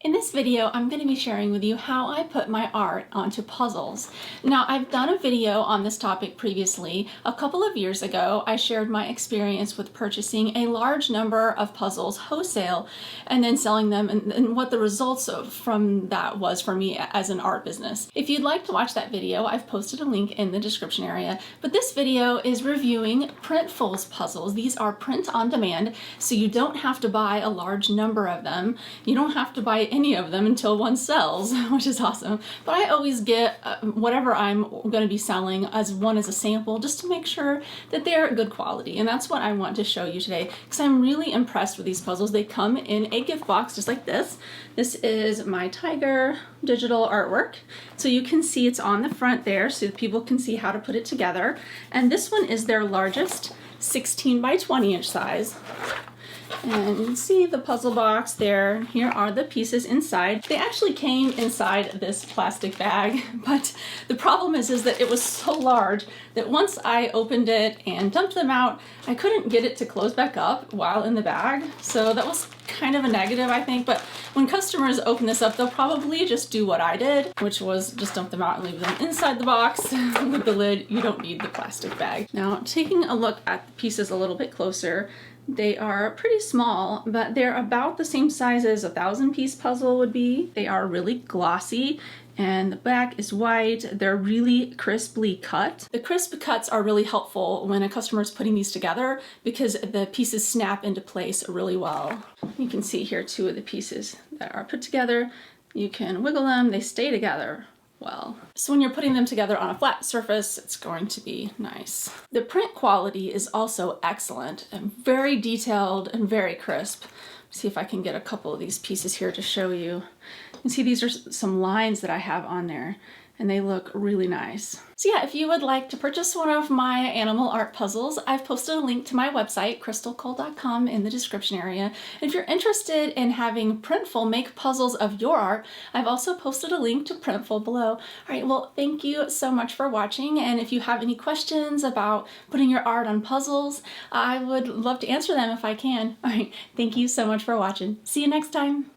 In this video, I'm going to be sharing with you how I put my art onto puzzles. Now, I've done a video on this topic previously. A couple of years ago, I shared my experience with purchasing a large number of puzzles wholesale and then selling them and what the results from that was for me as an art business. If you'd like to watch that video, I've posted a link in the description area, but this video is reviewing Printful's puzzles. These are print on demand, so you don't have to buy a large number of them. You don't have to buy any of them until one sells, which is awesome. But I always get whatever I'm going to be selling as a sample, just to make sure that they're good quality. And that's what I want to show you today, because I'm really impressed with these puzzles. They come in a gift box just like this. This is my tiger digital artwork. So you can see it's on the front there so people can see how to put it together. And this one is their largest 16 by 20 inch size. And you can see the puzzle box there. Here are the pieces inside. They actually came inside this plastic bag, but the problem is that it was so large that once I opened it and dumped them out, I couldn't get it to close back up while in the bag. So that was kind of a negative, I think. But when customers open this up, they'll probably just do what I did, which was just dump them out and leave them inside the box with the lid. You don't need the plastic bag. Now, taking a look at the pieces a little bit closer, they are pretty small, but they're about the same size as a 1,000-piece puzzle would be. They are really glossy, and the back is white. They're really crisply cut. The crisp cuts are really helpful when a customer is putting these together because the pieces snap into place really well. You can see here two of the pieces that are put together. You can wiggle them, they stay together well. So when you're putting them together on a flat surface, it's going to be nice. The print quality is also excellent and very detailed and very crisp. See if I can get a couple of these pieces here to show you. You can see these are some lines that I have on there, and they look really nice. So yeah, if you would like to purchase one of my animal art puzzles, I've posted a link to my website, crystalcole.com, in the description area. And if you're interested in having Printful make puzzles of your art, I've also posted a link to Printful below. All right, well, thank you so much for watching. And if you have any questions about putting your art on puzzles, I would love to answer them if I can. All right, thank you so much for watching. See you next time.